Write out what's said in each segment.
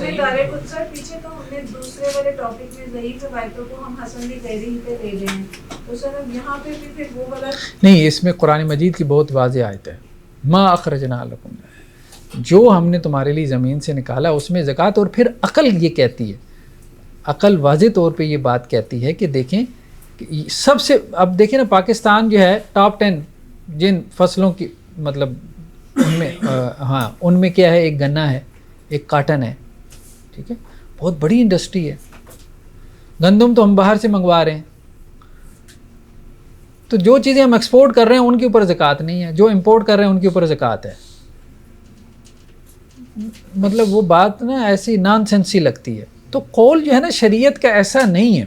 ہمیں دارے قدس پیچھے تو ہم نے دوسرے والے ٹاپک میں ضعیف روایتوں کو ہم حسن بھی تحریر پہ لے گئے ہیں، تو سر اب یہاں پہ بھی پھر وہ والا نہیں، اس میں قرآن مجید کی بہت واضح آیت ہے، ما اخرجنا لکم، جو ہم نے تمہارے لیے زمین سے نکالا اس میں زکوٰۃ، اور پھر عقل یہ کہتی ہے، عقل واضح طور پہ یہ بات کہتی ہے کہ دیکھیں سب سے، اب دیکھیں نا پاکستان جو ہے ٹاپ 10 جن فصلوں کی مطلب ان میں ہاں ان میں کیا ہے، ایک گنا ہے، ایک کاٹن ہے، ٹھیک ہے، بہت بڑی انڈسٹری ہے. گندم تو ہم باہر سے منگوا رہے ہیں، تو جو چیزیں ہم ایکسپورٹ کر رہے ہیں ان کے اوپر زکوٰۃ نہیں ہے، جو امپورٹ کر رہے ہیں ان کے اوپر زکوٰۃ ہے. مطلب وہ بات نا ایسی نان سینسی لگتی ہے. تو قول جو ہے نا شریعت کا ایسا نہیں ہے.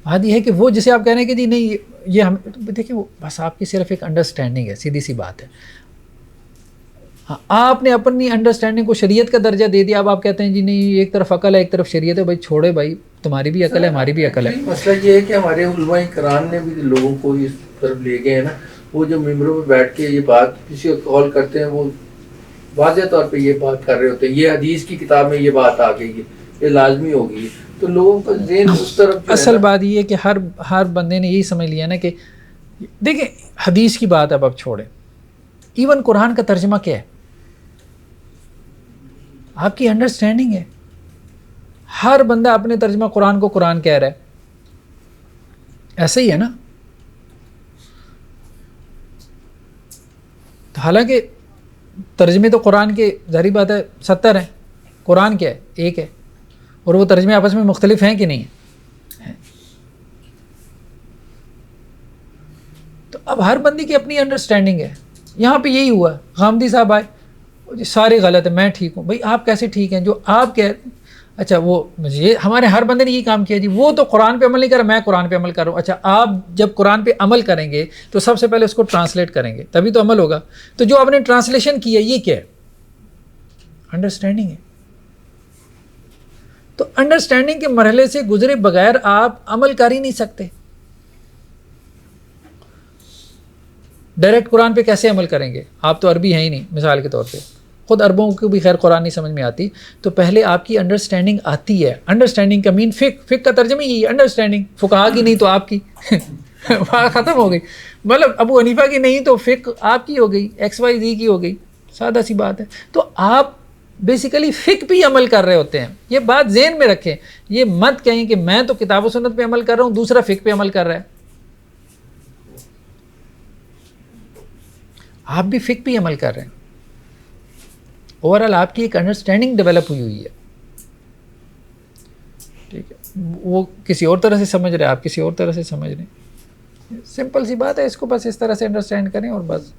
بات یہ ہے کہ وہ جسے آپ کہہ رہے ہیں کہ جی نہیں یہ ہم دیکھیں، وہ بس آپ کی صرف ایک انڈرسٹینڈنگ ہے، سیدھی سی بات ہے. ہاں آپ نے اپنی انڈرسٹینڈنگ کو شریعت کا درجہ دے دیا، اب آپ کہتے ہیں جی نہیں ایک طرف عقل ہے ایک طرف شریعت ہے. بھائی چھوڑے بھائی، تمہاری بھی عقل ہے ہماری بھی عقل ہے. مسئلہ یہ ہے کہ ہمارے علماء کرام نے بھی لوگوں کو اس طرف لے گئے ہیں نا، وہ جو ممبروں پہ بیٹھ کے یہ بات کسی کو کال کرتے ہیں وہ واضح طور پہ یہ بات کر رہے ہوتے ہیں، یہ حدیث کی کتاب میں یہ بات آ گئی ہے، یہ لازمی ہوگی، تو لوگوں کا ذہن اس طرف اصل بات یہ ہے کہ ہر بندے نے یہی سمجھ لیا نا کہ دیکھیں حدیث کی بات اب چھوڑیں، ایون قرآن کا ترجمہ کیا ہے، آپ کی انڈرسٹینڈنگ ہے. ہر بندہ اپنے ترجمہ قرآن کو قرآن کہہ رہا ہے، ایسا ہی ہے نا. حالانکہ ترجمے تو قرآن کے ظاہری بات ہے 70 ہیں، قرآن کیا ہے ایک ہے، اور وہ ترجمے آپس میں مختلف ہیں کہ نہیں ہیں. تو اب ہر بندی کی اپنی انڈرسٹینڈنگ ہے. یہاں پہ یہی ہوا، غامدی صاحب آئے جی سارے غلط ہیں میں ٹھیک ہوں. بھائی آپ کیسے ٹھیک ہیں؟ جو آپ کہہ، اچھا وہ یہ ہمارے ہر بندے نے یہی کام کیا جی، وہ تو قرآن پہ عمل نہیں کر رہا، میں قرآن پہ عمل کر رہا ہوں. اچھا آپ جب قرآن پہ عمل کریں گے تو سب سے پہلے اس کو ٹرانسلیٹ کریں گے تبھی تو عمل ہوگا. تو جو آپ نے ٹرانسلیشن کی ہے یہ کیا ہے؟ انڈرسٹینڈنگ ہے. تو انڈرسٹینڈنگ کے مرحلے سے گزرے بغیر آپ عمل کر ہی نہیں سکتے. ڈائریکٹ قرآن پہ کیسے عمل کریں گے؟ آپ تو عربی ہیں ہی نہیں. مثال کے طور پہ خود عربوں کو بھی خیر قرآن نہیں سمجھ میں آتی، تو پہلے آپ کی انڈرسٹینڈنگ آتی ہے. انڈرسٹینڈنگ کا مین فقہ کا ترجمہ یہی ہے، انڈرسٹینڈنگ. فقہا کی نہیں تو آپ کی ختم ہو گئی. مطلب ابو حنیفہ کی نہیں تو فقہ آپ کی ہو گئی، ایکس وائی زی کی ہو گئی. سادہ سی بات ہے. تو آپ بیسیکلی فقہ پہ عمل کر رہے ہوتے ہیں. یہ بات ذہن میں رکھیں، یہ مت کہیں کہ میں تو کتاب و سنت پہ عمل کر رہا ہوں دوسرا فقہ پہ عمل کر رہا ہے. آپ بھی فقہ پہ عمل کر رہے ہیں. اوورآل آپ کی ایک انڈرسٹینڈنگ ڈیولپ ہوئی ہے، ٹھیک ہے. وہ کسی اور طرح سے سمجھ رہے ہیں، آپ کسی اور طرح سے سمجھ رہے ہیں. سمپل سی بات ہے، اس کو بس اس طرح سے انڈرسٹینڈ کریں اور بس.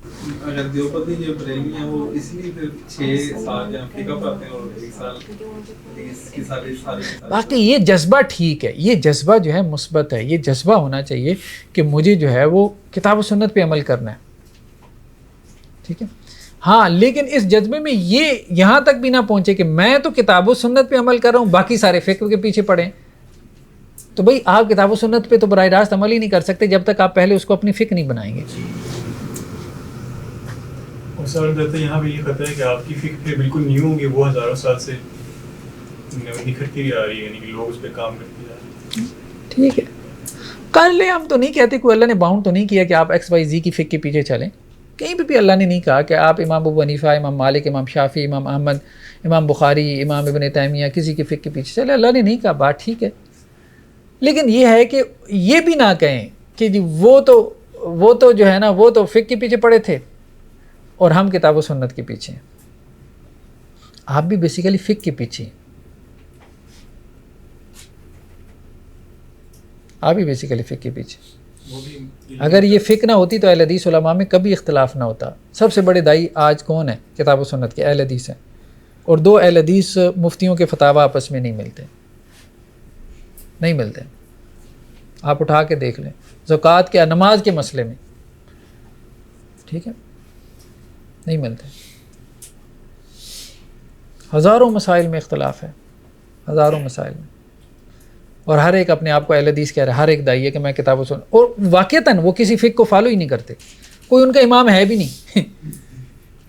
اگر دیوبندی جو بریلوی ہیں وہ اس لیے پھر 6 سال یا فقہ پڑھتے ہیں اور 1 سال حدیث کی ساری باقی یہ جذبہ ٹھیک ہے، یہ جذبہ جو ہے مثبت ہے. یہ جذبہ ہونا چاہیے کہ مجھے جو ہے وہ کتاب و سنت پہ عمل کرنا ہے، ٹھیک ہے. ہاں لیکن اس جذبے میں یہ یہاں تک بھی نہ پہنچے کہ میں تو کتاب و سنت پہ عمل کر رہا ہوں باقی سارے فقہ کے پیچھے پڑیں. تو بھئی آپ کتاب و سنت پہ تو براہ راست عمل ہی نہیں کر سکتے جب تک آپ پہلے اس کو اپنی فقہ نہیں بنائیں گے. اور سر دیتے یہاں بھی یہ خطرہ ہے کہ آپ کی فقہ پہ بالکل نیو ہوں گے، وہ ہزاروں سال سے نکھرتی آ رہی ہے، یعنی کہ لوگ اس پہ کام کرتے جا رہے ہیں. ٹھیک ہے کر لیں، ہم تو نہیں کہتے، کوئی اللہ نے باؤنڈ تو نہیں کیا کہ آپ ایکس وائی زی کی فقہ کے پیچھے چلیں. کہیں پہ بھی اللہ نے نہیں کہا کہ آپ امام ابو حنیفہ، امام مالک، امام شافعی، امام احمد، امام بخاری، امام ابن تیمیہ کسی کے فقہ کے پیچھے چلے. اللہ نے نہیں کہا، بات ٹھیک ہے. لیکن یہ ہے کہ یہ بھی نہ کہیں کہ جی وہ تو جو ہے نا وہ تو فقہ کے پیچھے پڑے تھے اور ہم کتاب و سنت کے پیچھے ہیں. آپ بھی بیسیکلی فقہ کے پیچھے ہیں، آپ بھی بیسیکلی فقہ کے پیچھے. اگر یہ فقہ نہ ہوتی تو اہل حدیث علماء میں کبھی اختلاف نہ ہوتا. سب سے بڑے دائی آج کون ہیں کتاب و سنت کے؟ اہل حدیث ہیں. اور 2 اہل حدیث مفتیوں کے فتاوی آپس میں نہیں ملتے. آپ اٹھا کے دیکھ لیں زکوٰۃ کے نماز کے مسئلے میں، ٹھیک ہے، نہیں ملتے. ہزاروں مسائل میں اختلاف ہے، ہزاروں مسائل میں. اور ہر ایک اپنے آپ کو اہل حدیث کہہ رہا ہے، ہر ایک دائی ہے کہ میں کتاب و سنت، اور واقعتاً وہ کسی فقہ کو فالو ہی نہیں کرتے. کوئی ان کا امام ہے بھی نہیں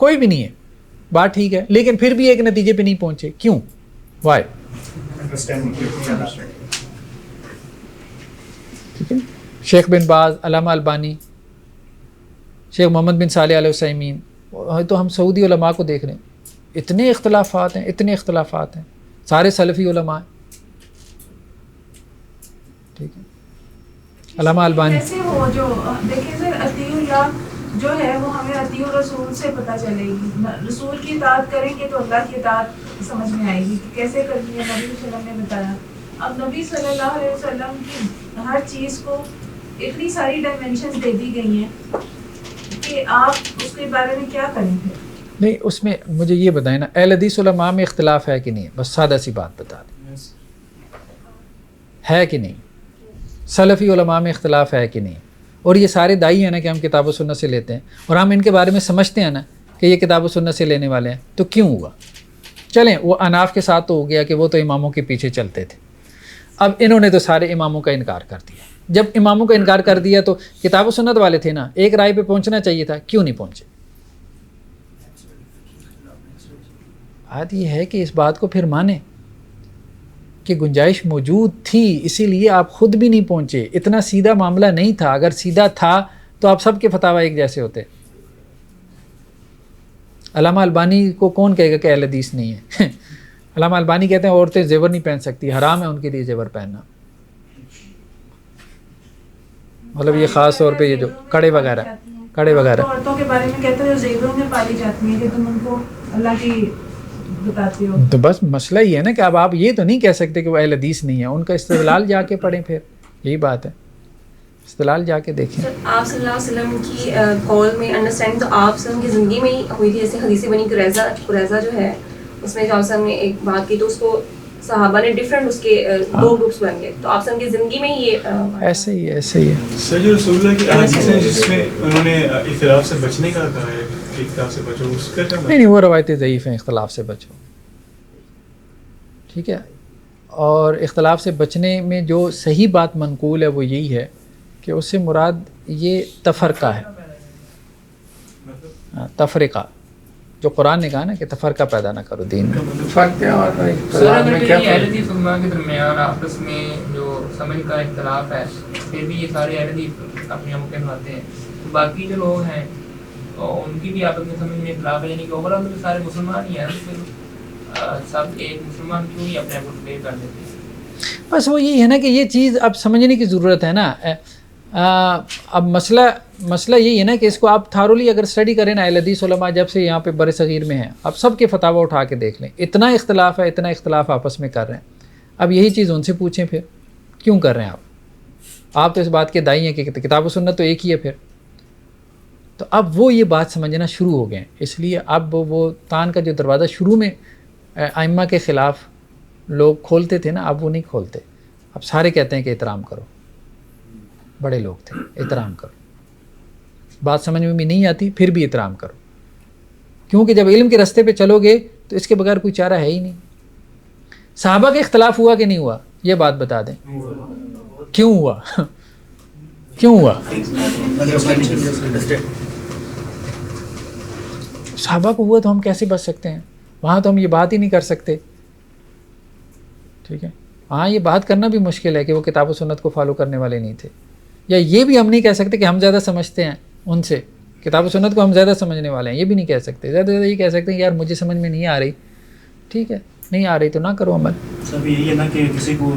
کوئی بھی نہیں ہے. بات ٹھیک ہے، لیکن پھر بھی ایک نتیجے پہ نہیں پہنچے. کیوں؟ وائی. ٹھیک ہے. شیخ بن باز, علامہ البانی, شیخ محمد بن صالح علیہ العثیمین, تو ہم سعودی علماء کو دیکھ رہے ہیں, اتنے اختلافات ہیں, اتنے اختلافات ہیں, سارے سلفی علماء ہیں. ٹھیک ہے. علامہ البانی کیسے ہو جو دیکھیں سر اطیع اللہ جو ہے وہ ہمیں اطیع الرسول سے پتہ چلے گی. رسول کی اطاعت کریں گے تو اللہ کی اطاعت سمجھ میں آئے گی کہ کیسے کرنی ہے. نبی صلی اللہ علیہ وسلم نے بتایا. اب نبی صلی اللہ علیہ وسلم کی ہر چیز کو اتنی ساری ڈائمینشنز دے دی گئی ہیں کہ آپ اس کے بارے میں کیا کریں گے؟ نہیں, اس میں مجھے یہ بتائیں نا, اہل حدیث علماء میں اختلاف ہے کہ نہیں ہے؟ بس سادہ سی بات بتا دیں, ہے کہ نہیں؟ سلفی علماء میں اختلاف ہے کہ نہیں؟ اور یہ سارے داعی ہیں نا کہ ہم کتاب و سنت سے لیتے ہیں, اور ہم ان کے بارے میں سمجھتے ہیں نا کہ یہ کتاب و سنت سے لینے والے ہیں, تو کیوں ہوا؟ چلیں, وہ اناف کے ساتھ تو ہو گیا کہ وہ تو اماموں کے پیچھے چلتے تھے. اب انہوں نے تو سارے اماموں کا انکار کر دیا. جب اماموں کا انکار کر دیا تو کتاب و سنت والے تھے نا, ایک رائے پہ پہنچنا چاہیے تھا, کیوں نہیں پہنچے؟ بات یہ ہے کہ اس بات کو پھر مانیں کہ گنجائش موجود تھی, اسی لیے آپ خود بھی نہیں پہنچے. اتنا سیدھا معاملہ نہیں تھا. اگر سیدھا تھا تو آپ سب کے فتاوی ایک جیسے ہوتے. علامہ البانی کو کون کہے گا کہ اہل حدیث نہیں ہے؟ علامہ البانی کہتے ہیں عورتیں زیور نہیں پہن سکتی, حرام ہے ان کے لیے زیور پہننا. مطلب یہ خاص طور پہ یہ جو کڑے وغیرہ عورتوں کے بارے میں کہتے ہیں جو زیوروں میں پالی جاتی ہیں کہ تم ان کو اللہ کی بتاتے ہو. تو بس مسئلہ یہ ہے نا کہ اب آپ یہ تو نہیں کہہ سکتے کہ وہ اہل حدیث نہیں ہے. ان کا استدلال جا کے پڑھیں, پھر یہی بات ہے, استدلال جا کے دیکھیں. آپ صلی اللہ علیہ وسلم کی قول میں انڈرسٹینڈنگ تو آپ صلی اللہ علیہ وسلم کی زندگی میں ہی ہوئی تھی. جیسے حدیث بنی قریظہ جو ہے اس میں جو آپ صلی اللہ علیہ وسلم نے ایک بات کی تو اس کو صحابہ نے ڈفرینٹ اس کے دو گروپس بن گئے. تو آپ صلی اللہ علیہ وسلم کی زندگی میں ہی یہ ایسے ہی ہے. سر جو رسول اللہ کی احادیث ہیں جس میں انہوں نے اختلاف سے بچنے کا کہا ہے, اختلاف سے بچو, اس کا کیا؟ نہیں, وہ روایتیں ضعیف ہیں, اختلاف سے بچو. ٹھیک ہے. اور اختلاف سے بچنے میں جو صحیح بات منقول ہے وہ یہی ہے کہ اس سے مراد یہ تفرقہ ہے, تفرقہ, جو قرآن نے کہا نا کہ تفرقہ پیدا نہ کرو دین میں. فرق کیا ہوتا ہے اختلاف میں؟ کیا اہل حدیث علماء کے درمیان آپس میں جو سمجھ کا اختلاف ہے, پھر بھی یہ سارے اہل حدیث اپنے ممکن ہوتے ہیں. باقی جو لوگ ہیں ان کی بھی آپس میں سمجھ میں اختلاف ہے, یعنی کہ اوور آل تو سارے مسلمان ہی ہیں, پھر سب ایک مسلمان کیوں ہی اپنے آپ کو ڈکلیئر کر دیتے ہیں. بس وہ یہی ہے نا کہ یہ چیز اب سمجھنے کی ضرورت ہے نا. اب مسئلہ یہی ہے نا کہ اس کو آپ تھارولی اگر اسٹڈی کریں نا, اہل حدیث علماء جب سے یہاں پہ بر صغیر میں ہیں, آپ سب کے فتاوی اٹھا کے دیکھ لیں, اتنا اختلاف ہے, اتنا اختلاف آپس میں کر رہے ہیں. اب یہی چیز ان سے پوچھیں پھر کیوں کر رہے ہیں آپ تو اس بات کے دائی ہیں کہ کتاب و سنت تو ایک ہی ہے. پھر تو اب وہ یہ بات سمجھنا شروع ہو گئے ہیں, اس لیے اب وہ تان کا جو دروازہ شروع میں ائمہ کے خلاف لوگ کھولتے تھے نا, اب وہ نہیں کھولتے. اب سارے کہتے ہیں کہ احترام کرو, بڑے لوگ تھے, احترام کرو. بات سمجھ میں بھی نہیں آتی پھر بھی احترام کرو, کیونکہ جب علم کے راستے پہ چلو گے تو اس کے بغیر کوئی چارہ ہے ہی نہیں. صحابہ کا اختلاف ہوا کہ نہیں ہوا, یہ بات بتا دیں. کیوں ہوا؟ کیوں ہوا؟ صحابہ کو ہوا تو ہم کیسے بچ سکتے ہیں؟ وہاں تو ہم یہ بات ہی نہیں کر سکتے. ٹھیک ہے, ہاں یہ بات کرنا بھی مشکل ہے کہ وہ کتاب و سنت کو فالو کرنے والے نہیں تھے, یا یہ بھی ہم نہیں کہہ سکتے کہ ہم زیادہ سمجھتے ہیں ان سے, کتاب و سنت کو ہم زیادہ سمجھنے والے ہیں, یہ بھی نہیں کہہ سکتے. زیادہ زیادہ یہ کہہ سکتے ہیں یار مجھے سمجھ میں نہیں آ رہی, ٹھیک ہے, نہیں آ رہی تو نہ کرو عمل. سب یہی ہے نا کہ کسی کو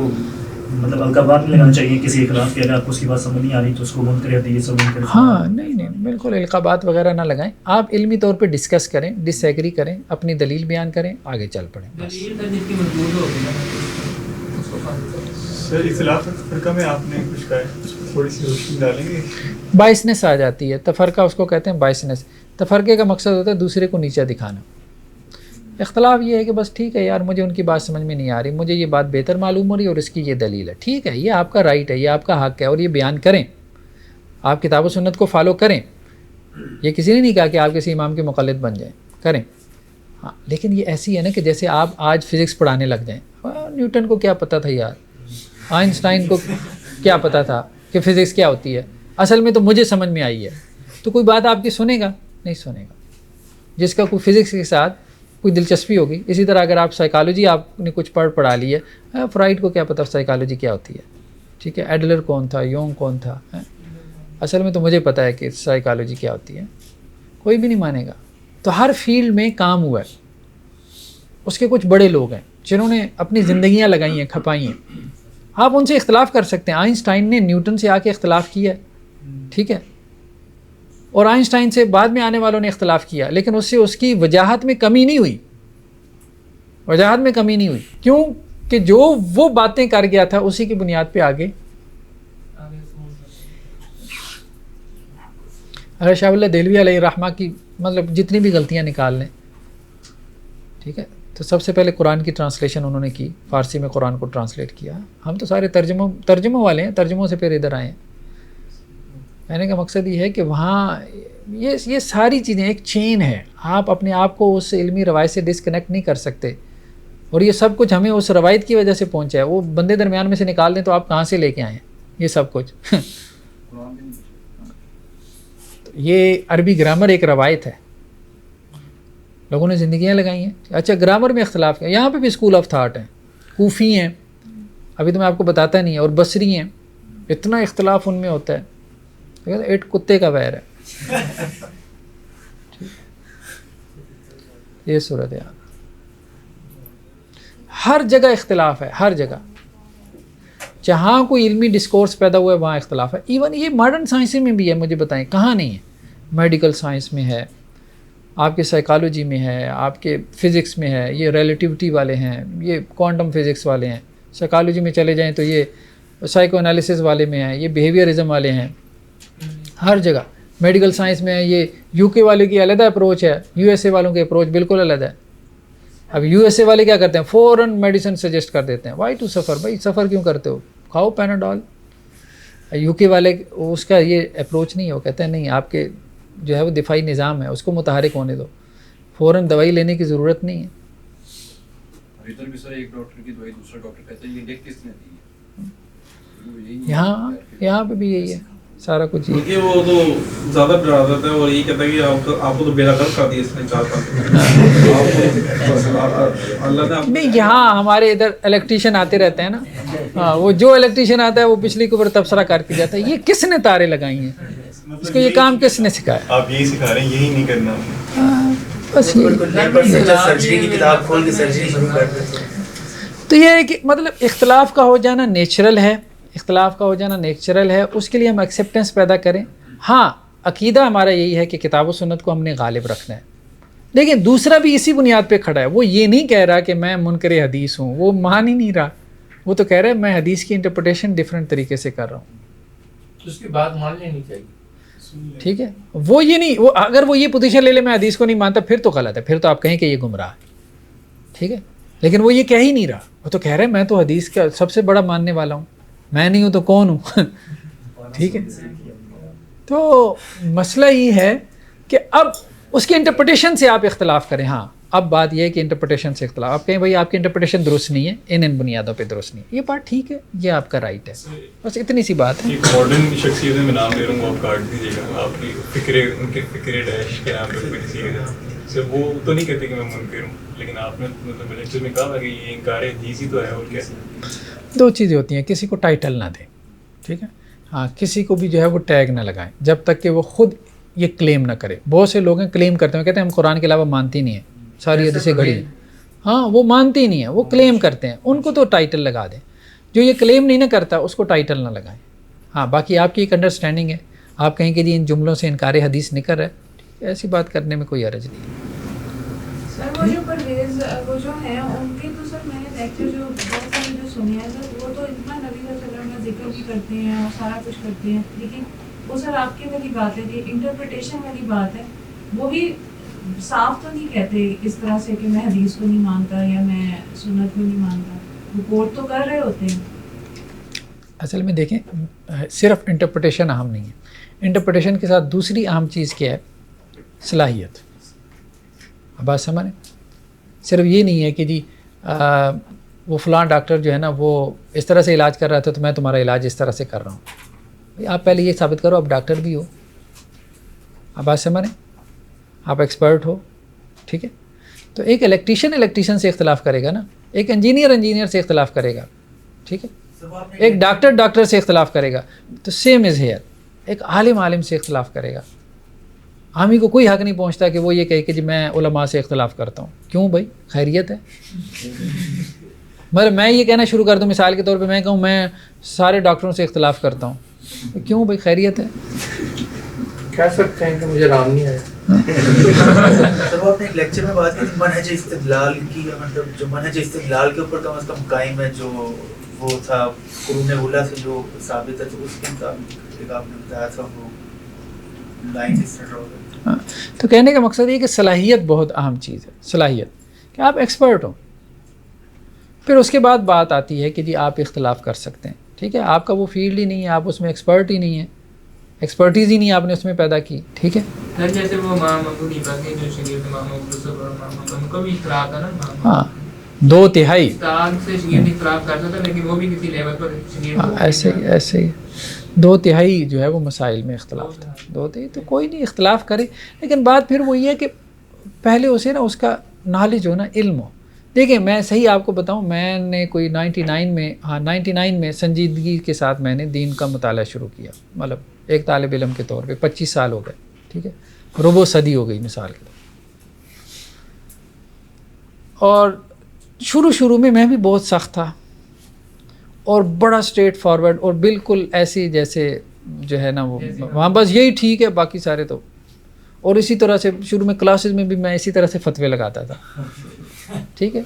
مطلب القابات نہیں لگانا چاہیے کسی اخلاق کے, اگر آپ کو اس کی بات سمجھ نہیں آ رہی تو اس کو بند کرے دیے, سب بند کرے. ہاں نہیں بالکل القابات وغیرہ نہ لگائیں. آپ علمی طور پہ ڈسکس کریں, ڈس ایگری کریں, اپنی دلیل بیان کریں, آگے چل پڑیں. دلیل کا جس کی مضبوط ہوگی نا اس کو فالو کریں. سر اختلاف فرقہ میں آپ نے کچھ کہا ہے, تھوڑی سی روشنی ڈالیں گے؟ باعثنس آ جاتی ہے, تفرقہ اس کو کہتے ہیں باعثنس. تفرقے کا مقصد ہوتا ہے دوسرے کو نیچا دکھانا. اختلاف یہ ہے کہ بس ٹھیک ہے یار مجھے ان کی بات سمجھ میں نہیں آ رہی, مجھے یہ بات بہتر معلوم ہو رہی ہے اور اس کی یہ دلیل ہے. ٹھیک ہے, یہ آپ کا رائٹ ہے, یہ آپ کا حق ہے, اور یہ بیان کریں, آپ کتاب و سنت کو فالو کریں. یہ کسی نے نہیں کہا کہ آپ کسی امام کے مقلد بن جائیں, کریں. ہاں لیکن یہ ایسی ہے نا کہ جیسے آپ آج فزکس پڑھانے لگ جائیں, نیوٹن کو کیا پتہ تھا یار, آئنسٹائن کو کیا پتہ تھا کہ فزکس کیا ہوتی ہے, اصل میں تو مجھے سمجھ میں آئی ہے. تو کوئی بات آپ کی سنے گا؟ نہیں سنے گا. جس کا کوئی فزکس کے ساتھ کوئی دلچسپی ہوگی. اسی طرح اگر آپ سائیکالوجی آپ نے کچھ پڑھا لی ہے، فرائڈ کو کیا پتہ سائیکالوجی کیا ہوتی ہے، ٹھیک ہے، ایڈلر کون تھا، یونگ کون تھا، اصل میں تو مجھے پتہ ہے کہ سائیکالوجی کیا ہوتی ہے، کوئی بھی نہیں مانے گا. تو ہر فیلڈ میں کام ہوا ہے. اس کے کچھ بڑے لوگ ہیں جنہوں نے اپنی زندگیاں لگائی ہیں، کھپائی ہیں. آپ ان سے اختلاف کر سکتے ہیں. آئنسٹائن نے نیوٹن سے آ کے اختلاف کیا ہے، ٹھیک ہے، اور آئنسٹائن سے بعد میں آنے والوں نے اختلاف کیا، لیکن اس سے اس کی وجاہت میں کمی نہیں ہوئی. وجاہت میں کمی نہیں ہوئی. کیوں؟ کہ جو وہ باتیں کر گیا تھا اسی کی بنیاد پہ آگے. اگر شاہ اللہ دہلوی علیہ الرحمہ کی مطلب جتنی بھی غلطیاں نکال لیں، ٹھیک ہے، تو سب سے پہلے قرآن کی ٹرانسلیشن انہوں نے کی، فارسی میں قرآن کو ٹرانسلیٹ کیا. ہم تو سارے ترجموں والے ہیں، ترجموں سے پھر ادھر آئے ہیں. کہنے کا مقصد یہ ہے کہ وہاں یہ ساری چیزیں ایک چین ہے. آپ اپنے آپ کو اس علمی روایت سے ڈسکنیکٹ نہیں کر سکتے، اور یہ سب کچھ ہمیں اس روایت کی وجہ سے پہنچا ہے. وہ بندے درمیان میں سے نکال دیں تو آپ کہاں سے لے کے آئیں یہ سب کچھ. یہ عربی گرامر ایک روایت ہے، لوگوں نے زندگیاں لگائی ہیں. اچھا گرامر میں اختلاف ہے، یہاں پہ بھی اسکول آف تھاٹ ہیں، کوفی ہیں، ابھی تو میں آپ کو بتاتا نہیں، اور بصری ہیں. اتنا اختلاف ان میں ہوتا ہے، ایٹ کتے کا ویر ہے. یہ صورت ہے. ہر جگہ اختلاف ہے، ہر جگہ جہاں کوئی علمی ڈسکورس پیدا ہوا ہے وہاں اختلاف ہے. ایون یہ ماڈرن سائنس میں بھی ہے، مجھے بتائیں کہاں نہیں ہے. میڈیکل سائنس میں ہے، آپ کے سائیکالوجی میں ہے، آپ کے فزکس میں ہے، یہ ریلیٹیوٹی والے ہیں، یہ کوانٹم فزکس والے ہیں. سائیکالوجی میں چلے جائیں تو یہ سائیکو انالیسس والے میں ہیں، یہ بیہیویئرزم والے ہیں. ہر جگہ میڈیکل سائنس میں ہے. یہ یو کے والے کی علیحدہ اپروچ ہے، یو ایس اے والوں کی اپروچ بالکل علیحدہ ہے. اب یو ایس اے والے کیا کرتے ہیں، فوراً میڈیسن سجیسٹ کر دیتے ہیں. وائی ٹو سفر، بھائی سفر کیوں کرتے ہو، کھاؤ پیناڈول. یو کے والے اس کا یہ اپروچ نہیں ہے، وہ کہتے ہیں نہیں، آپ کے جو ہے وہ دفاعی نظام ہے، اس کو متحرک ہونے دو، فوراً دوائی لینے کی ضرورت نہیں ہے. ادھر بھی سر ایک ڈاکٹر کی دوائی دوسرا ڈاکٹر کہتا ہے یہ دیکھ کس نے دی ہے. یہاں پہ بھی یہی ہے سارا کچھ. یہ وہ تو زیادہ ڈرا دیتا ہے اور یہ کہتا ہے کہ آپ کو تو بیڑا غرق کر دیا اس نے 4 اللہ نے. نہیں، یہاں ہمارے ادھر الیکٹریشین آتے رہتے ہیں نا، ہاں، وہ جو الیکٹریشین آتا ہے وہ بجلی کے اوپر تبصرہ کر کے جاتا ہے. یہ کس نے تارے لگائی ہیں، اس کو یہ کام کس نے سکھایا. آپ یہی سکھا رہے ہیں، یہی نہیں کرنا. بس سرجری کی کتاب کھول کے سرجری شروع کر دیں. تو یہ ہے کہ مطلب اختلاف کا ہو جانا نیچرل ہے، اختلاف کا ہو جانا نیچرل ہے. اس کے لیے ہم ایکسیپٹنس پیدا کریں. ہاں، عقیدہ ہمارا یہی ہے کہ کتاب و سنت کو ہم نے غالب رکھنا ہے. لیکن دوسرا بھی اسی بنیاد پہ کھڑا ہے. وہ یہ نہیں کہہ رہا کہ میں منکر حدیث ہوں، وہ مان ہی نہیں رہا. وہ تو کہہ رہا ہے میں حدیث کی انٹرپریٹیشن ڈفرینٹ طریقے سے کر رہا ہوں. تو اس کی بات مان لینی چاہیے. ٹھیک ہے، وہ یہ نہیں، وہ اگر وہ یہ پوزیشن لے لے میں حدیث کو نہیں مانتا پھر تو غلط ہے، پھر تو آپ کہیں کہ یہ گمراہ ہے. ٹھیک ہے، لیکن وہ یہ کہہ ہی نہیں رہا. وہ تو کہہ رہا ہے میں تو حدیث کا سب سے بڑا ماننے والا ہوں، میں نہیں ہوں تو کون ہوں. ٹھیک ہے، تو مسئلہ یہ ہے کہ اب اس کی انٹرپریٹیشن سے آپ اختلاف کریں. ہاں، اب بات یہ ہے کہ انٹرپریٹیشن سے اختلاف، آپ کہیں بھائی آپ کی انٹرپریٹیشن درست نہیں ہے، ان بنیادوں پہ درست نہیں ہے، یہ بات ٹھیک ہے، یہ آپ کا رائٹ ہے. بس اتنی سی بات ہے. ایک ماڈرن شخصیت میں نام لے رہا ہوں، آپ کاٹ دیجیے گا. آپ کی ان کے فکر ڈیش کے نام پہ کسی سر وہ تو نہیں کہتے کہ میں منکر ہوں، لیکن آپ نے مطلب لیکچر میں کہا کہ یہ انکار حدیث ہی تو ہے. اور کیا دو چیزیں ہوتی ہیں، کسی کو ٹائٹل نہ دیں، ٹھیک ہے، ہاں، کسی کو بھی جو ہے وہ ٹیگ نہ لگائیں جب تک کہ وہ خود یہ کلیم نہ کرے. بہت سے لوگ ہیں کلیم کرتے ہیں، کہتے ہیں ہم قرآن کے علاوہ مانتے ہی نہیں ہیں، ساری حدیثیں گھڑی ہیں. ہاں، وہ مانتے ہی نہیں ہیں، وہ کلیم کرتے ہیں. ان کو تو ٹائٹل لگا دیں. جو یہ کلیم نہیں نہ کرتا اس کو ٹائٹل نہ لگائیں. ہاں، باقی آپ کی ایک انڈرسٹینڈنگ ہے، آپ کہیں کہ جی ان جملوں سے انکار حدیث نکل رہا ہے، ایسی بات کرنے میں کوئی حرج نہیں. سر وہ جو پرویز وہ جو ہیں ان کے تو سر میں نے لیکچر جو بہت سارے جو سنے ہیں سر، وہ تو اتنا نبی صلی اللہ علیہ وسلم کا ذکر بھی کرتے ہیں اور سارا کچھ کرتے ہیں، لیکن وہ سر آپ کی والی بات ہے کہ انٹرپریٹیشن والی بات ہے، وہ بھی صاف تو نہیں کہتے اس طرح سے کہ میں حدیث کو نہیں مانتا یا میں سنت کو نہیں مانتا. وہ کوٹ تو کر رہے ہوتے ہیں. اصل میں دیکھیں صرف انٹرپریٹیشن اہم نہیں ہے، انٹرپریٹیشن کے ساتھ دوسری اہم چیز کیا ہے، صلاحیت. اب بات سمجھیں، صرف یہ نہیں ہے کہ جی وہ فلاں ڈاکٹر جو ہے نا وہ اس طرح سے علاج کر رہا تھا تو میں تمہارا علاج اس طرح سے کر رہا ہوں. آپ پہلے یہ ثابت کرو آپ ڈاکٹر بھی ہو. اب بات سمجھیں، آپ ایکسپرٹ ہو، ٹھیک ہے. تو ایک الیکٹریشین سے اختلاف کرے گا نا, ایک انجینئر سے اختلاف کرے گا, ٹھیک ہے, ایک ڈاکٹر سے اختلاف کرے گا. تو سیم از ہیئر, ایک عالم سے اختلاف کرے گا. عامی کو کوئی حق نہیں پہنچتا کہ وہ یہ کہے کہ جی میں علماء سے اختلاف کرتا ہوں. کیوں بھائی, خیریت ہے؟ مگر میں یہ کہنا شروع کر دوں مثال کے طور پہ, میں کہوں میں سارے ڈاکٹروں سے اختلاف کرتا ہوں, کیوں بھائی, خیریت ہے؟ کہہ سکتے ہیں کہ مجھے آرام نہیں آیا. سر وہ اپنے ایک لیکچر میں بات کی تھی منہج استدلال کی, مطلب جو منہج استدلال کے اوپر کم از کم قائم ہے, جو وہ تھا قرون اولیٰ سے جو ثابت ہے, تو اس کے مطابق ایک آپ نے بتایا تھا وہ لائن اس طرح ہو گئی. تو کہنے کا مقصد یہ کہ صلاحیت بہت اہم چیز ہے, صلاحیت کہ آپ ایکسپرٹ ہوں. پھر اس کے بعد بات آتی ہے کہ جی آپ اختلاف کر سکتے ہیں, ٹھیک ہے, آپ کا وہ فیلڈ ہی نہیں ہے, آپ اس میں ایکسپرٹ ہی نہیں ہے, ایکسپرٹیز ہی نہیں آپ نے اس میں پیدا کی, ٹھیک ہے. سر جیسے وہ امام ابو حنیفہ کے جو شاگرد امام ابو یوسف اور امام ابو ان کو بھی اختلاف تھا نا, ہاں 2/3 استاد سے شاگرد اختلاف کرتا تھا, لیکن وہ بھی کسی لیول پر شاگرد ایسے ہی 2/3 جو ہے وہ مسائل میں اختلاف تھا. 2/3 تو کوئی نہیں اختلاف کرے, لیکن بات پھر وہ یہ ہے کہ پہلے اسے نا اس کا نالج ہو نا, علم ہو. دیکھیں میں صحیح آپ کو بتاؤں, میں نے کوئی 99 میں سنجیدگی کے ساتھ میں نے دین کا مطالعہ شروع کیا, مطلب ایک طالب علم کے طور پہ 25 سال ہو گئے, ٹھیک ہے, ربع صدی ہو گئی مثال کے طور. اور شروع میں میں بھی بہت سخت تھا اور بڑا اسٹریٹ فارورڈ, اور بالکل ایسی جیسے جو ہے نا وہ وہاں بس یہی ٹھیک ہے باقی سارے تو, اور اسی طرح سے شروع میں کلاسز میں بھی میں اسی طرح سے فتوے لگاتا تھا, ٹھیک ہے.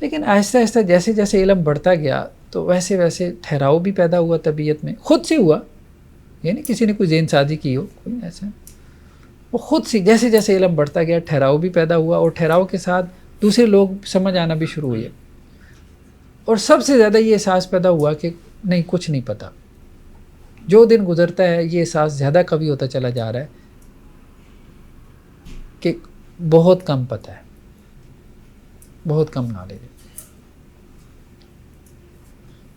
لیکن آہستہ آہستہ جیسے جیسے علم بڑھتا گیا تو ویسے ویسے ٹھہراؤ بھی پیدا ہوا طبیعت میں, خود سے ہوا, یعنی کسی نے کوئی ذہن سازی کی ہو, کوئی ایسا, وہ خود سے جیسے جیسے علم بڑھتا گیا ٹھہراؤ بھی پیدا ہوا, اور ٹھہراؤ کے ساتھ دوسرے لوگ سمجھ آنا بھی شروع ہوئے. اور سب سے زیادہ یہ احساس پیدا ہوا کہ نہیں کچھ نہیں پتہ. جو دن گزرتا ہے یہ احساس زیادہ قوی ہوتا چلا جا رہا ہے کہ بہت کم پتہ ہے, بہت کم نالج ہے.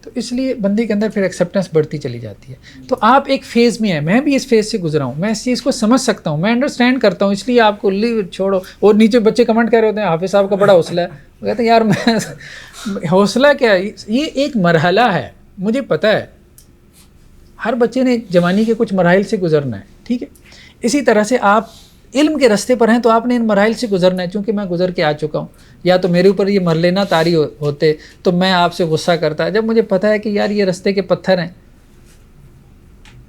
تو اس لیے بندے کے اندر پھر ایکسیپٹنس بڑھتی چلی جاتی ہے. تو آپ ایک فیز میں ہیں, میں بھی اس فیز سے گزرا ہوں, میں اس چیز کو سمجھ سکتا ہوں, میں انڈرسٹینڈ کرتا ہوں, اس لیے آپ کو چھوڑو. اور نیچے بچے کمنٹ کر رہے ہوتے ہیں حافظ صاحب کا بڑا حوصلہ ہے, وہ کہتے ہیں یار میں حوصلہ کیا ہے, یہ ایک مرحلہ ہے, مجھے پتہ ہے ہر بچے نے جوانی کے کچھ مراحل سے گزرنا ہے, ٹھیک ہے. اسی طرح سے آپ علم کے راستے پر ہیں تو آپ نے ان مراحل سے گزرنا ہے, چونکہ میں گزر کے آ چکا ہوں. یا تو میرے اوپر یہ مرحلے نہ طاری ہوتے تو میں آپ سے غصہ کرتا, جب مجھے پتہ ہے کہ یار یہ راستے کے پتھر ہیں,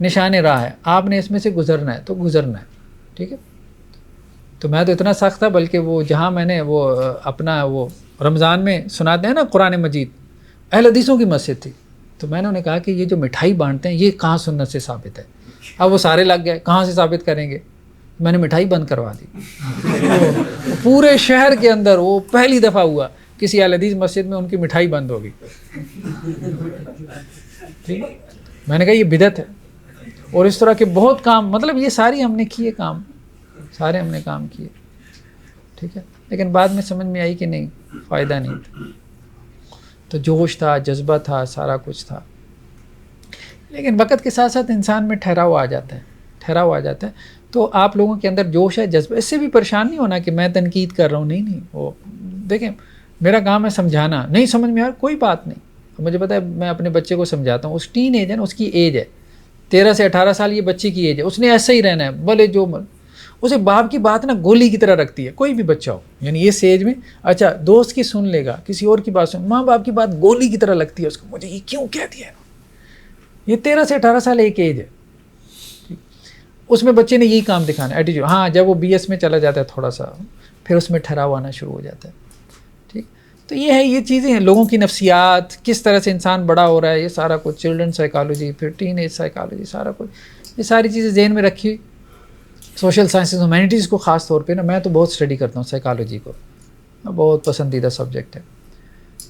نشان راہ ہے, آپ نے اس میں سے گزرنا ہے تو گزرنا ہے, ٹھیک ہے. تو میں تو اتنا سخت تھا, بلکہ وہ جہاں میں نے وہ اپنا وہ رمضان میں سناتے ہیں نا قرآن مجید, اہل حدیثوں کی مسجد تھی, تو میں نے انہیں کہا کہ یہ جو مٹھائی بانٹتے ہیں یہ کہاں سنت سے ثابت ہے. اب وہ سارے لگ گئے کہاں سے ثابت کریں گے, میں نے مٹھائی بند کروا دی. پورے شہر کے اندر وہ پہلی دفعہ ہوا کسی اہل حدیث مسجد میں ان کی مٹھائی بند ہوگی. ٹھیک ہے, میں نے کہا یہ بدعت ہے. اور اس طرح کے بہت کام, مطلب یہ ساری ہم نے کیے کام, سارے ہم نے کام کیے, ٹھیک ہے. لیکن بعد میں سمجھ میں آئی کہ نہیں, فائدہ نہیں تھا. تو جوش تھا, جذبہ تھا, سارا کچھ تھا. لیکن وقت کے ساتھ ساتھ انسان میں ٹھہراؤ آ جاتا ہے, تو آپ لوگوں کے اندر جوش ہے, جذبہ, اس سے بھی پریشان نہیں ہونا کہ میں تنقید کر رہا ہوں, نہیں, وہ دیکھیں میرا کام ہے سمجھانا, نہیں سمجھ میں آ رہا کوئی بات نہیں. مجھے پتہ ہے میں اپنے بچے کو سمجھاتا ہوں, اس ٹین ایج ہے نا, اس کی ایج ہے 13 سے 18 سال, یہ بچے کی ایج ہے, اس نے ایسا ہی رہنا ہے, بھلے جو اسے باپ کی بات نا گولی کی طرح رکھتی ہے, کوئی بھی بچہ ہو, یعنی یہ ایج میں اچھا دوست کی سن لے گا, کسی اور کی بات سن, ماں باپ کی بات گولی کی طرح لگتی ہے اس کو, مجھے یہ کیوں کہہ دیا. یہ 13 سے 18 سال ایک ایج ہے, اس میں بچے نے یہی کام دکھانا ہے, ایٹیٹیوڈ. ہاں جب وہ BS میں چلا جاتا ہے تھوڑا سا, پھر اس میں ٹھہراؤ آنا شروع ہو جاتا ہے, ٹھیک. تو یہ ہے, یہ چیزیں ہیں, لوگوں کی نفسیات, کس طرح سے انسان بڑا ہو رہا ہے, یہ سارا کچھ, چلڈرن سائیکالوجی, پھر ٹین ایج سائیکالوجی, سارا کچھ, یہ ساری چیزیں ذہن میں رکھی. سوشل سائنسز, ہیومینٹیز کو خاص طور پہ نا, میں تو بہت اسٹڈی کرتا ہوں سائیکالوجی کو, بہت پسندیدہ سبجیکٹ ہے.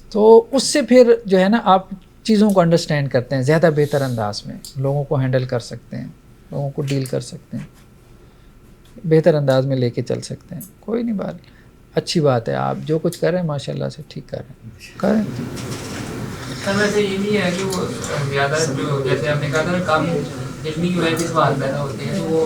تو اس سے پھر جو ہے نا آپ چیزوں کو انڈرسٹینڈ کرتے ہیں زیادہ بہتر انداز میں, لوگوں کو ہینڈل کر سکتے ہیں, لوگوں کو ڈیل کر سکتے ہیں, بہتر انداز میں لے کے چل سکتے ہیں. کوئی نہیں, بات اچھی بات ہے, آپ جو کچھ کر رہے ہیں ماشاء اللہ سے ٹھیک کر رہے ہیں, کریں. سر ویسے یہ نہیں ہے کہ وہ زیادہ جو جیسے آپ نے کہا تھا نا کام علمی کی وجہ سے سوال پیدا ہوتے ہیں, تو وہ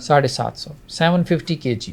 750, 750 kg,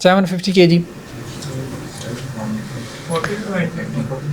750 kg,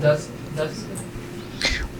10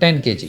10 kg,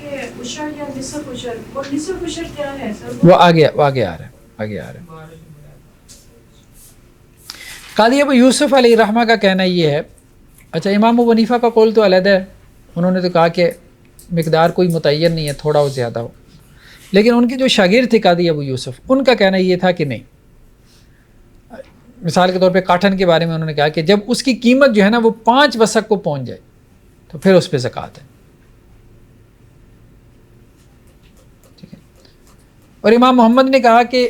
کہ عشر یا نصف عشر، وہ نصف عشر کیا ہے سر؟ وہ آگے آ رہا ہے. قاضی ابو یوسف علیہ رحمہ کا کہنا یہ ہے، اچھا امام ابو حنیفہ کا قول تو علیحدہ ہے، انہوں نے تو کہا کہ مقدار کوئی متعین نہیں ہے، تھوڑا ہو زیادہ ہو، لیکن ان کے جو شاگرد تھے قاضی ابو یوسف، ان کا کہنا یہ تھا کہ نہیں. مثال کے طور پہ کاٹن کے بارے میں انہوں نے کہا کہ جب اس کی قیمت جو ہے نا وہ 5 وسق کو پہنچ جائے تو پھر اس پہ زکوٰۃ ہے. ٹھیک ہے. اور امام محمد نے کہا کہ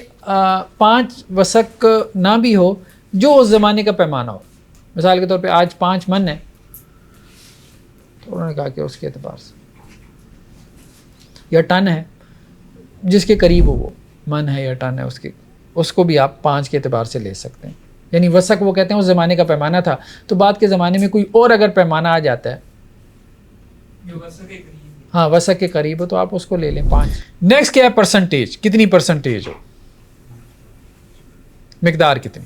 5 وسق نہ بھی ہو، جو اس زمانے کا پیمانہ ہو. مثال کے طور پہ آج 5 من ہے، تو انہوں نے کہا کہ اس کے اعتبار سے، یا ٹن ہے، جس کے قریب ہو، وہ من ہے یا ٹن ہے، اس کو بھی آپ 5 کے اعتبار سے لے سکتے ہیں. یعنی وسق وہ کہتے ہیں اس زمانے کا پیمانہ تھا، تو بعد کے زمانے میں کوئی اور اگر پیمانہ آ جاتا ہے، ہاں وسق کے قریب ہو، تو آپ اس کو لے لیں 5. نیکسٹ کیا ہے؟ پرسنٹیج. کتنی پرسنٹیج ہو، مقدار کتنی.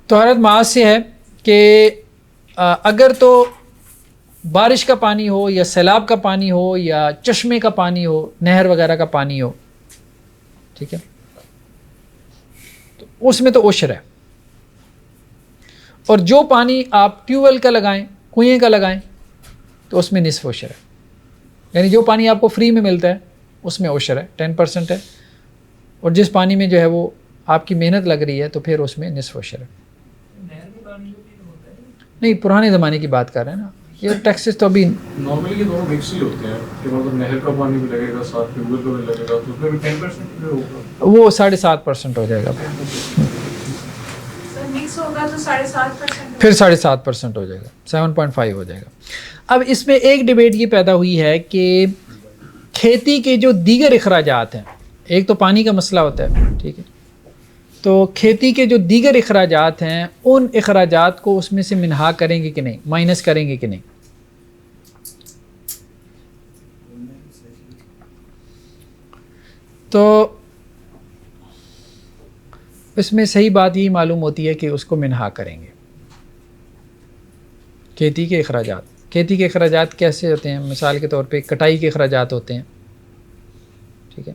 تو حضرت معاذ سے ہے کہ اگر تو بارش کا پانی ہو یا سیلاب کا پانی ہو یا چشمے کا پانی ہو، نہر وغیرہ کا پانی ہو، ٹھیک ہے، تو اس میں تو عشر ہے. اور جو پانی آپ ٹیوب ویل کا لگائیں، کنویں کا لگائیں، تو اس میں نصف عشر ہے. یعنی جو پانی آپ کو فری میں ملتا ہے اس میں عشر ہے، 10% ہے، اور جس پانی میں جو ہے وہ آپ کی محنت لگ رہی ہے تو پھر اس میں نصف عشر ہے. نہیں، پرانے زمانے کی بات کر رہے ہیں نا، یہ ٹیکسز تو ابھی نارملی یہ دونوں مکس ہی ہوتے ہیں کہ مطلب نہر کا پانی بھی لگے گا، ساتھ ٹیوب ویل کا بھی لگے گا، تو اس میں بھی 10% ہوگا، وہ 7.5% ہو جائے گا. سر مکس ہوگا تو 7.5%، پھر 7.5% ہو جائے گا، 7.5 ہو جائے گا. اب اس میں ایک ڈبیٹ یہ پیدا ہوئی ہے کہ کھیتی کے جو دیگر اخراجات ہیں، ایک تو پانی کا مسئلہ ہوتا ہے، ٹھیک ہے، تو کھیتی کے جو دیگر اخراجات ہیں ان اخراجات کو اس میں سے منہا کریں گے کہ نہیں، مائنس کریں گے کہ نہیں. تو اس میں صحیح بات یہ معلوم ہوتی ہے کہ اس کو منہا کریں گے. کھیتی کے اخراجات کیسے ہوتے ہیں؟ مثال کے طور پہ کٹائی کے اخراجات ہوتے ہیں، ٹھیک ہے،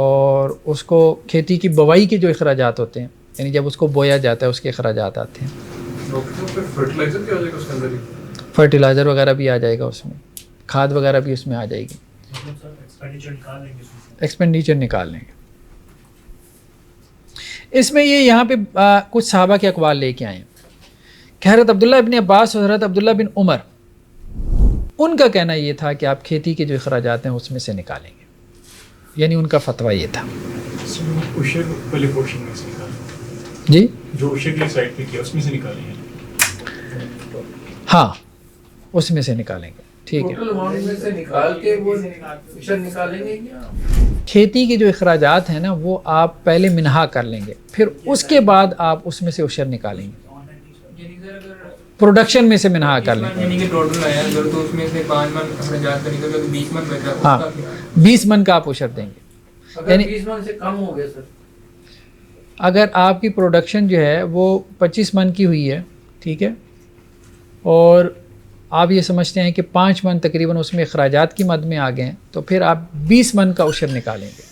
اور اس کو کھیتی کی بوائی کے جو اخراجات ہوتے ہیں، یعنی جب اس کو بویا جاتا ہے اس کے اخراجات آتے ہیں. فرٹیلائزر وغیرہ بھی آ جائے گا اس میں، کھاد وغیرہ بھی اس میں آ جائے گی، ایکسپینڈیچر نکال لیں گے. اس میں یہ یہاں پہ کچھ صحابہ کے اقوال لے کے آئے ہیں کہ حضرت عبداللہ ابن عباس اور حضرت عبداللہ بن عمر، ان کا کہنا یہ تھا کہ آپ کھیتی کے جو اخراجات ہیں اس میں سے نکالیں گے. یعنی ان کا فتویٰ یہ تھا. جی جو عشر کی سائڈ پہ کیا اس میں سے نکالیں گے، ہاں اس میں سے نکالیں گے، ٹھیک ہے. ٹوٹل اماؤنٹ میں سے نکال کے وہ عشر نکالیں گے یا کھیتی کے جو اخراجات ہیں نا وہ آپ پہلے منہا کر لیں گے، پھر اس کے بعد آپ اس میں سے عشر نکالیں گے، پروڈکشن میں سے منہا کر لیں گے. یعنی کہ ٹوٹل آیا اگر تو اس میں سے 5 من اخراجات کا نکل گیا تو 20 من بچا، ہاں 20 من کا آپ عشر دیں گے. اگر یعنی 20 من سے کم ہو گیا سر، اگر آپ کی پروڈکشن جو ہے وہ 25 من کی ہوئی ہے، ٹھیک ہے، اور آپ یہ سمجھتے ہیں کہ 5 من تقریباً اس میں اخراجات کی مد میں آ گئے ہیں، تو پھر آپ 20 من کا عشر نکالیں گے.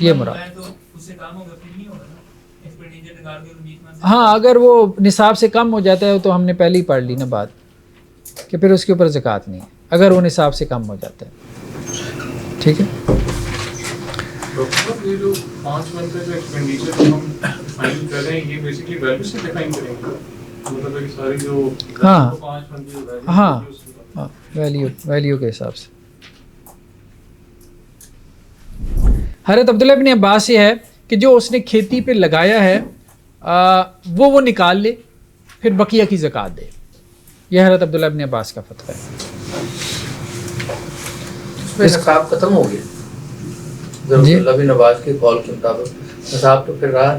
یہ مراد. ہاں اگر وہ نصاب سے کم ہو جاتا ہے تو ہم نے پہلے ہی پڑھ لی نا بات کہ پھر اس کے اوپر زکوٰۃ نہیں ہے اگر وہ نصاب سے کم ہو جاتا ہے، ٹھیک ہے. ڈاکٹر صاحب یہ جو 5 من کا جو ایکسپینڈیچر ہم ڈیفائن کر رہے ہیں یہ بیسکلی ویلیو سے ڈیفائن کریں گے، مطلب ہے کہ ساری جو ہاں 5 من کی ویلیو، ہاں ہاں ویلیو کے حساب سے. حضرت عبداللہ ابن عباس یہ ہے کہ جو اس نے کھیتی پہ لگایا ہے وہ نکال لے، پھر بقیہ کی زکوٰۃ دے. یہ حضرت عبداللہ ابن عباس کا فتویٰ ہے. اس میں نصاب ختم ہو گیا جی عبداللہ بن عباس کے قول کے مطابق. نصاب تو پھر رہا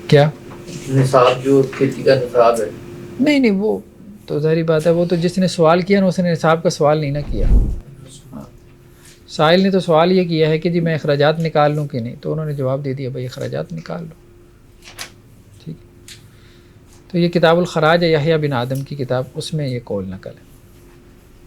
کیا نصاب جو کھیتی کا نصاب ہے، نہیں وہ تو ظاہری بات ہے، وہ تو جس نے سوال کیا نا اس نے نصاب کا سوال نہیں نہ کیا. ہاں سائل نے تو سوال یہ کیا ہے کہ جی میں اخراجات نکال لوں کہ نہیں، تو انہوں نے جواب دے دیا بھائی اخراجات نکال لو، ٹھیک. تو یہ کتاب الخراج ہے یحییٰ بن آدم کی کتاب، اس میں یہ قول نقل ہے.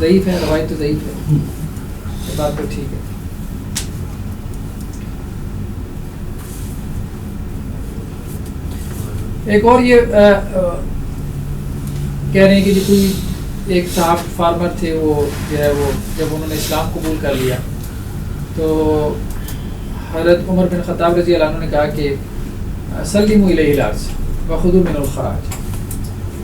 ضعیف ہے روایت تو ضعیف ہے، یہ بات تو ٹھیک ہے. ایک اور یہ کہہ رہے ہیں کہ کوئی ایک صاحب فارمر تھے، وہ جو ہے وہ جب انہوں نے اسلام قبول کر لیا تو حضرت عمر بن خطاب رضی اللہ عنہ نے کہا کہ سلموا الیہ الارض وخذوا من الخراج،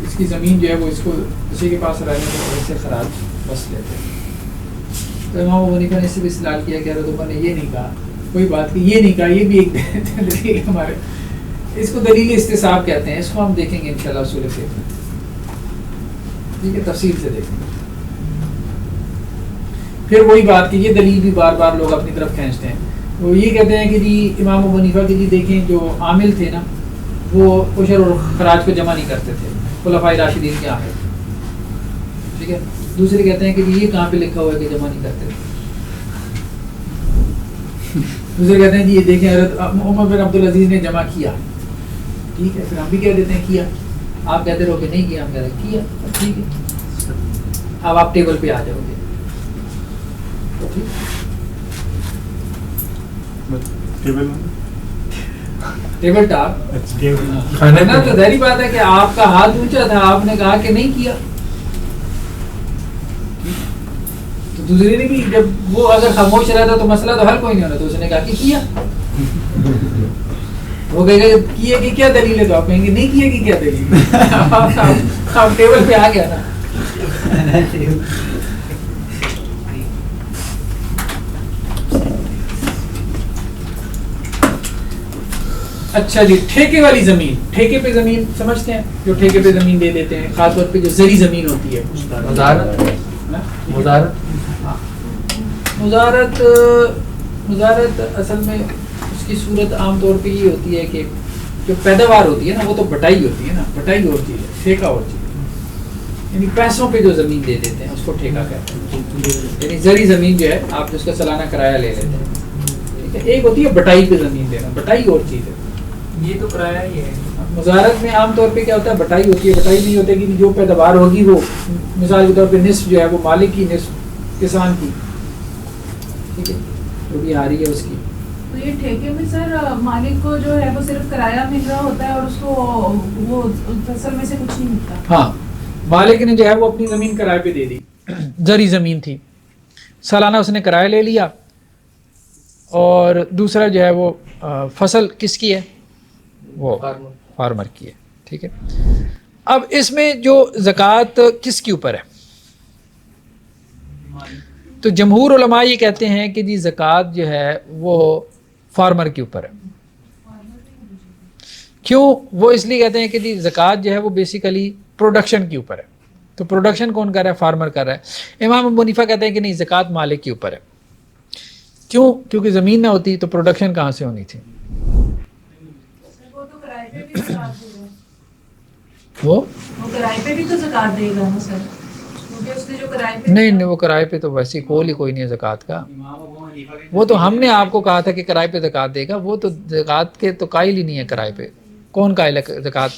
اس کی زمین جو ہے وہ اس کو اسی کے پاس رہنے کی وجہ سے خراج بس لیتے ہیں. تو امام ابو حنیفہ نے اس سے بھی استدلال کیا کہ حضرت عمر نے یہ نہیں کہا، کوئی بات کی یہ نہیں کہا، یہ بھی ایک دلیل ہے ہمارے، اس کو دلیل استصحاب کہتے ہیں. اس کو ہم دیکھیں گے انشاءاللہ اصول فقہ میں، ٹھیک ہے، تفصیل سے دیکھیں گے. پھر وہی بات کہ یہ دلیل بھی بار بار لوگ اپنی طرف کھینچتے ہیں. وہ یہ کہتے ہیں کہ جی امام ابو حنیفہ کی جی دیکھیں جو عامل تھے نا وہ عشر اور خراج کو جمع نہیں کرتے تھے خلفائے راشدین کے عامل، ٹھیک ہے. دوسرے کہتے ہیں کہ جی یہ کہاں پہ لکھا ہوا ہے کہ جمع نہیں کرتے تھے. دوسرے کہتے ہیں جی یہ دیکھیں حضرت عمر بن عبدالعزیز نے جمع کیا، ٹھیک ہے. پھر ہم بھی کہہ دیتے ہیں کیا، آپ کہتے رہو کہ نہیں کیا، ہم کہتے ہیں کیا، ٹھیک ہے. اب آپ ٹیبل پہ آ جاؤ گے، ٹیبل ٹاپ کھانا تو ظاہری بات ہے کہ آپ کا ہاتھ اونچا تھا، آپ نے کہا کہ نہیں کیا. تو دوسرے نے بھی جب وہ اگر خاموش رہتا تو مسئلہ تو حل کوئی نہیں ہونا، تو اس نے کہا کہ کیا. وہ کہے گا کیے کی کیا دلیل ہے، تو آپ کہیں گے نہیں کیے کی کیا دلیل ہے. آپ ٹیبل پہ آ گیا نا. اچھا جی، ٹھیکے والی زمین، ٹھیکے پہ زمین سمجھتے ہیں، جو ٹھیکے پہ زمین دے دیتے ہیں، خاص طور پہ جو زرعی زمین ہوتی ہے. مزارت اصل میں اس کی صورت عام طور پہ یہ ہوتی ہے کہ جو پیداوار ہوتی ہے نا وہ تو بٹائی ہوتی ہے نا، بٹائی اور چیز ہے، ٹھیکہ اور چیز ہے. یعنی پیسوں پہ جو زمین دے دیتے ہیں اس کو ٹھیکہ کہتے ہیں. یعنی زرعی زمین جو ہے آپ جس کا سالانہ کرایہ لے لیتے ہیں، ٹھیک ہے. ایک ہوتی ہے بٹائی پہ زمین دینا، بٹائی اور چیز ہے. یہ تو کرایہ ہی ہے. مزارت میں عام طور پہ کیا ہوتا ہے، بٹائی ہوتی ہے. بٹائی نہیں ہوتا کہ جو پیداوار ہوگی وہ مثال کے طور پہ نصف جو ہے وہ مالک کی، نصف کسان کی، ٹھیک ہے، جو بھی آ رہی ہے اس کی. تو یہ ٹھیکے میں سر مالک کو جو ہے وہ صرف کرایہ مل رہا ہوتا ہے اور اس کو وہ فصل میں سے کچھ نہیں ملتا. ہاں، مالک نے جو ہے وہ اپنی زمین کرائے پہ دے دی، زرعی زمین تھی، سالانہ اس نے کرایہ لے لیا. اور دوسرا جو ہے وہ فصل کس کی ہے، وہ فارمر کی ہے، ٹھیک ہے. اب اس میں جو زکوٰۃ کس کے اوپر ہے، تو جمہور علماء یہ کہتے ہیں کہ جی زکوٰۃ جو ہے وہ فارمر کے اوپر ہے. کیوں؟ وہ اس لیے کہتے ہیں کہ جی زکوٰۃ جو ہے وہ بیسیکلی پروڈکشن کے اوپر ہے، تو پروڈکشن کون کر رہا ہے، فارمر کر رہا ہے. امام ابو حنیفہ کہتے ہیں کہ نہیں، زکوٰۃ مالک کے اوپر ہے. کیوں؟ کیونکہ زمین نہ ہوتی تو پروڈکشن کہاں سے ہونی تھی. وہ تو کرائے پہ بھی زکوٰۃ دے گا، وہ کرائے پہ بھی تو زکوٰۃ دے گا نا سر، کیونکہ اس نے جو کرائے پہ نہیں، وہ کرائے پہ تو ویسے قول ہی کوئی نہیں ہے زکوٰۃ کا. وہ تو ہم نے آپ کو کہا تھا کہ کرائے پہ زکوٰۃ دے گا، وہ تو زکوٰۃ کے تو قائل ہی نہیں ہے. کرائے پہ کون قائل ہے زکوٰۃ؟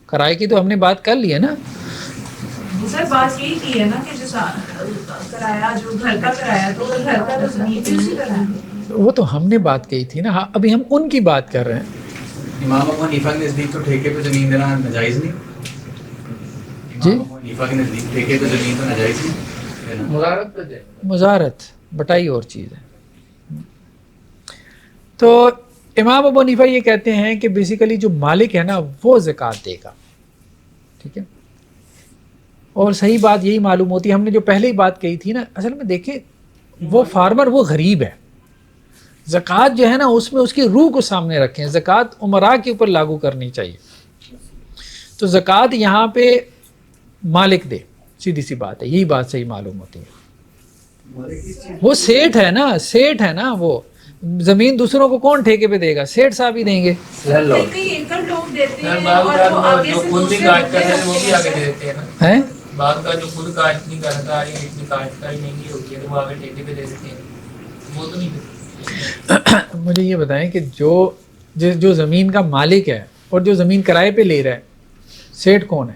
کرائے کی تو ہم نے بات کر لی ہے نا. سر بات یہی کی ہے نا کہ جو کرایہ، جو گھر کا کرایہ، تو گھر کا تو زمین بھی اسی طرح ہے. وہ تو ہم نے بات کہی تھی نا. ہاں، ابھی ہم ان کی بات کر رہے ہیں. امام ابو حنیفہ کے نزدیک تو ٹھیکے پہ زمین دینا ناجائز نہیں. جی، امام ابو حنیفہ کے نزدیک ٹھیکے پہ زمین تو ناجائز نہیں. مزارت بٹائی اور چیز ہے. تو امام ابو حنیفہ یہ کہتے ہیں کہ بیسیکلی جو مالک ہے نا وہ زکوٰۃ دے گا، ٹھیک ہے. اور صحیح بات یہی معلوم ہوتی ہے، ہم نے جو پہلے ہی بات کہی تھی نا، اصل میں دیکھیں وہ فارمر وہ غریب ہے. زکوٰۃ جو ہے نا اس میں اس کی روح کو سامنے رکھیں، زکوٰۃ عمراء کے اوپر لاگو کرنی چاہیے. تو زکوٰۃ یہاں پہ مالک دے، سیدھی سی بات ہے، یہی بات صحیح معلوم ہوتی ہے. وہ سیٹھ ہے نا، سیٹھ ہے نا. وہ زمین دوسروں کو کون ٹھیکے پہ دے گا؟ سیٹھ صاحب ہی دیں گے. کئی ایکڑ لوگ دیتے ہیں بعض اور وہ آگے جو سے خود بھی دوسرے کاٹ کر رہے ہیں وہ بھی آگے دے دیتے ہیں نا. ہیں بعض کا جو خود کاٹ نہیں کرتا ہے، اتنی کاشتکاری مہنگی ہوتی ہے تو وہ آگے ٹھیکے پہ دے دیتے ہیں، وہ تو نہیں دیتے. مجھے یہ بتائیں کہ جو زمین کا مالک ہے اور جو زمین کرائے پہ لے رہا ہے، سیٹھ کون ہے؟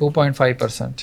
2.5%।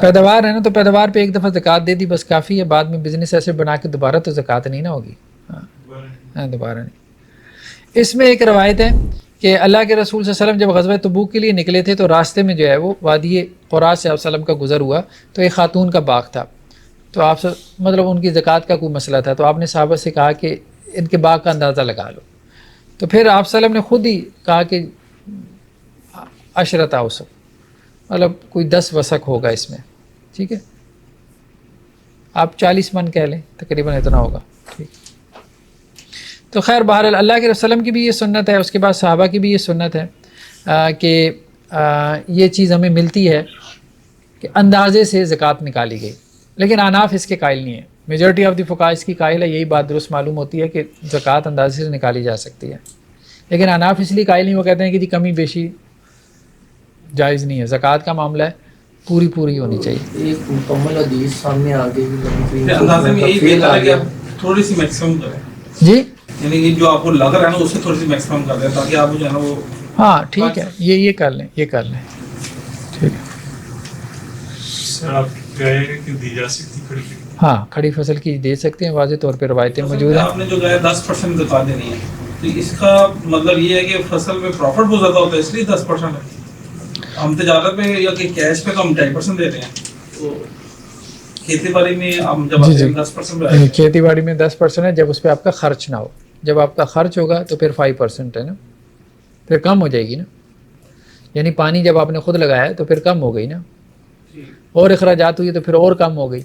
پیداوار ہے نا تو پیداوار پہ ایک دفعہ زکوٰۃ دے دی بس کافی ہے، بعد میں بزنس ایسے بنا کے دوبارہ تو زکوٰۃ نہیں نہ ہوگی، ہاں دوبارہ نہیں۔ اس میں ایک روایت ہے کہ اللہ کے رسول صلی اللہ علیہ وسلم جب غزوہ تبوک کے لیے نکلے تھے تو راستے میں جو ہے وہ وادی قرا سے آپ وسلم کا گزر ہوا، تو ایک خاتون کا باغ تھا، تو آپ مطلب ان کی زکوٰۃ کا کوئی مسئلہ تھا، تو آپ نے صحابہ سے کہا کہ ان کے باغ کا اندازہ لگا لو، تو پھر آپ وسلم نے خود ہی کہا کہ عشرۃ اوسق، مطلب کوئی 10 وسق ہوگا اس میں، ٹھیک ہے، آپ 40 من کہہ لیں، تقریباً اتنا ہوگا، ٹھیک۔ تو خیر بہرحال اللہ کے وسلم کی بھی یہ سنت ہے، اس کے بعد صحابہ کی بھی یہ سنت ہے کہ یہ چیز ہمیں ملتی ہے کہ اندازے سے زکوٰۃ نکالی گئی، لیکن اناف اس کے قائل نہیں ہے، میجورٹی آف دی فقہاء اس کی قائل ہے، یہی بات درست معلوم ہوتی ہے کہ زکوٰۃ اندازے سے نکالی جا سکتی ہے، لیکن اناف اس لیے قائل نہیں، وہ کہتے ہیں کہ جی کمی بیشی جائز نہیں ہے، زکوٰۃ کا معاملہ ہے پوری ہونی چاہیے۔ ایک مکمل حدیث سامنے آ گئی، اندازے میں یہی بہتر ہے کہ آپ تھوڑی سی میکسیمم کریں، جی یعنی کہ جو آپ کو لگ رہا ہے نا اس سے تھوڑی سی میکسیمم کر دیں تاکہ آپ جو ہے نا وہ، ہاں ٹھیک ہے، یہ کر لیں، ٹھیک ہے۔ سر آپ کہہ رہے ہیں کہ دی جا سکتی کھڑی، ہاں کھڑی فصل کی دے سکتے ہیں، واضح طور پہ روایتیں موجود ہیں۔ آپ نے جو کہا 10% زکوٰۃ دینی ہے، تو اس کا مطلب یہ ہے کہ فصل میں پروفٹ بہت زیادہ ہوتا ہے اس لیے 10% ہے، ہم تجارت میں یا کہ کیش پہ تو ہم 2.5% دیتے ہیں، تو کھیتی باڑی میں ہم جب 10% کھیتی باڑی میں 10% ہے جب اس پہ آپ کا خرچ نہ ہو، جب آپ کا خرچ ہوگا تو پھر 5% ہے نا، پھر کم ہو جائے گی نا، یعنی پانی جب آپ نے خود لگایا ہے تو پھر کم ہو گئی نا، اور اخراجات ہوئی تو پھر اور کم ہو گئی،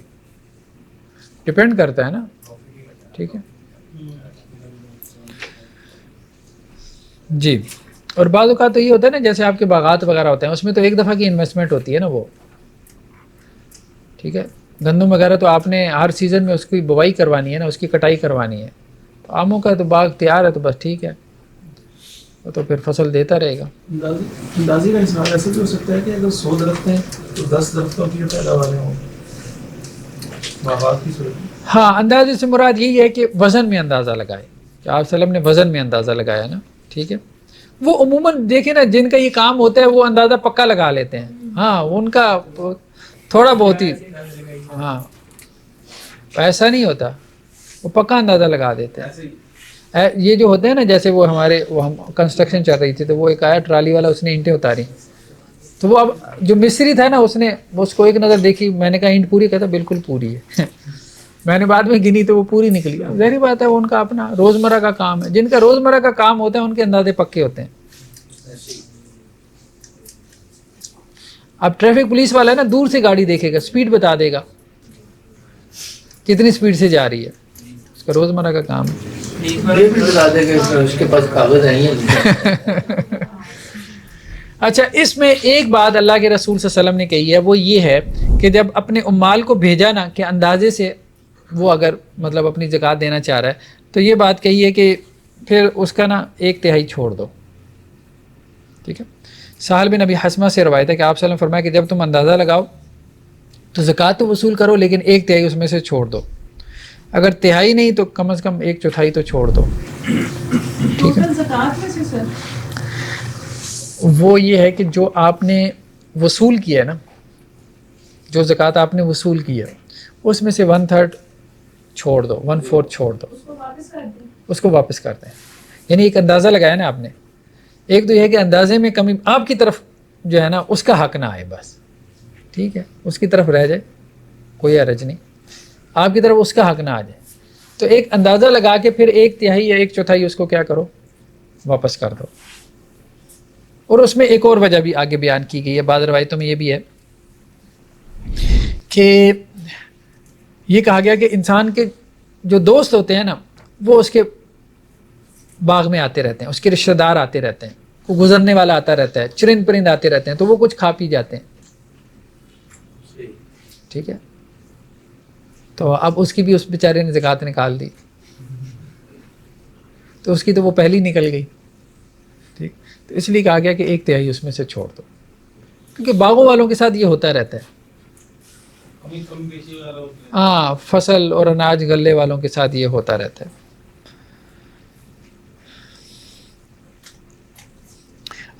ڈپینڈ کرتا ہے نا، ٹھیک ہے جی۔ اور بعض اوقات تو یہ ہوتا ہے نا جیسے آپ کے باغات وغیرہ ہوتے ہیں اس میں تو ایک دفعہ کی انویسٹمنٹ ہوتی ہے نا وہ، ٹھیک ہے، گندم وغیرہ تو آپ نے ہر سیزن میں اس کی بوائی کروانی ہے نا، اس کی کٹائی کروانی ہے، تو آموں کا تو باغ تیار ہے تو بس ٹھیک ہے، تو پھر فصل دیتا رہے گا۔ اندازی کا حساب ایسے بھی ہو سکتا ہے کہ اگر 100 درخت ہیں تو 10 درختوں کی پیداوار ہوں باغات کی صورت۔ ہاں اندازے سے مراد یہی ہے کہ وزن میں اندازہ لگائے، کہ آپ وسلم نے وزن میں اندازہ لگایا نا، ٹھیک ہے۔ وہ عموماً دیکھیں نا جن کا یہ کام ہوتا ہے وہ اندازہ پکا لگا لیتے ہیں، ہاں ان کا تھوڑا بہت ہی، ہاں ایسا نہیں ہوتا، وہ پکا اندازہ لگا دیتے ہیں۔ یہ جو ہوتے ہیں نا جیسے وہ ہمارے ہم کنسٹرکشن چل رہی تھی تو وہ ایک آیا ٹرالی والا، اس نے اینٹیں اتاری، تو وہ اب جو مستری تھا نا اس نے اس کو ایک نظر دیکھی، میں نے کہا اینٹ پوری، کہتا بالکل پوری ہے میں نے بعد میں گنی تو وہ پوری نکلی، ظاہری بات ہے وہ ان کا اپنا روزمرہ کا کام ہے، جن کا روزمرہ کا کام ہوتا ہے ان کے اندازے پکے ہوتے ہیں۔ اب ٹریفک پولیس والا ہے نا دور سے گاڑی دیکھے گا، سپیڈ بتا دے گا کتنی سپیڈ سے جا رہی ہے، اس کا روزمرہ کا کام ہے۔ یہ بھی بتا دے کہ اس کے پاس کاغذ ہیں۔ اچھا اس میں ایک بات اللہ کے رسول صلی اللہ علیہ وسلم نے کہی ہے، وہ یہ ہے کہ جب اپنے عمال کو بھیجا نا کہ اندازے سے وہ اگر مطلب اپنی زکوٰۃ دینا چاہ رہا ہے تو یہ بات کہی ہے کہ پھر اس کا نا 1/3 چھوڑ دو، ٹھیک ہے۔ سہل بن ابی حسمہ سے روایت ہے کہ آپ صلی اللہ علیہ وسلم فرمایا کہ جب تم اندازہ لگاؤ تو زکوٰۃ تو وصول کرو لیکن 1/3 اس میں سے چھوڑ دو، اگر تہائی نہیں تو کم از کم 1/4 تو چھوڑ دو، ٹھیک ہے۔ زکوٰۃ میں سے سر وہ یہ ہے کہ جو آپ نے وصول کیا ہے نا، جو زکوٰۃ آپ نے وصول کی ہے اس میں سے 1/3 چھوڑ دو، 1/4 چھوڑ دو، اس کو واپس کر دیں، اس کو واپس کر دیں۔ یعنی ایک اندازہ لگایا نا آپ نے، ایک تو یہ ہے کہ اندازے میں کمی آپ کی طرف جو ہے نا اس کا حق نہ آئے، بس ٹھیک ہے، اس کی طرف رہ جائے کوئی حرج نہیں، آپ کی طرف اس کا حق نہ آ جائے، تو ایک اندازہ لگا کے پھر 1/3 یا 1/4 اس کو کیا کرو، واپس کر دو۔ اور اس میں ایک اور وجہ بھی آگے بیان کی گئی ہے، بعض روایتوں میں یہ بھی ہے کہ یہ کہا گیا کہ انسان کے جو دوست ہوتے ہیں نا وہ اس کے باغ میں آتے رہتے ہیں، اس کے رشتہ دار آتے رہتے ہیں، کوئی گزرنے والا آتا رہتا ہے، چرند پرند آتے رہتے ہیں، تو وہ کچھ کھا پی جاتے ہیں، ٹھیک ہے، تو اب اس کی بھی اس بیچارے نے زکوٰۃ نکال دی، تو اس کی تو وہ پہلی نکل گئی، ٹھیک، تو اس لیے کہا گیا کہ 1/3 اس میں سے چھوڑ دو، کیونکہ باغوں والوں کے ساتھ یہ ہوتا رہتا ہے، ہاں فصل اور اناج غلے والوں کے ساتھ یہ ہوتا رہتا ہے۔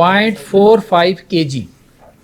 0.45 kg,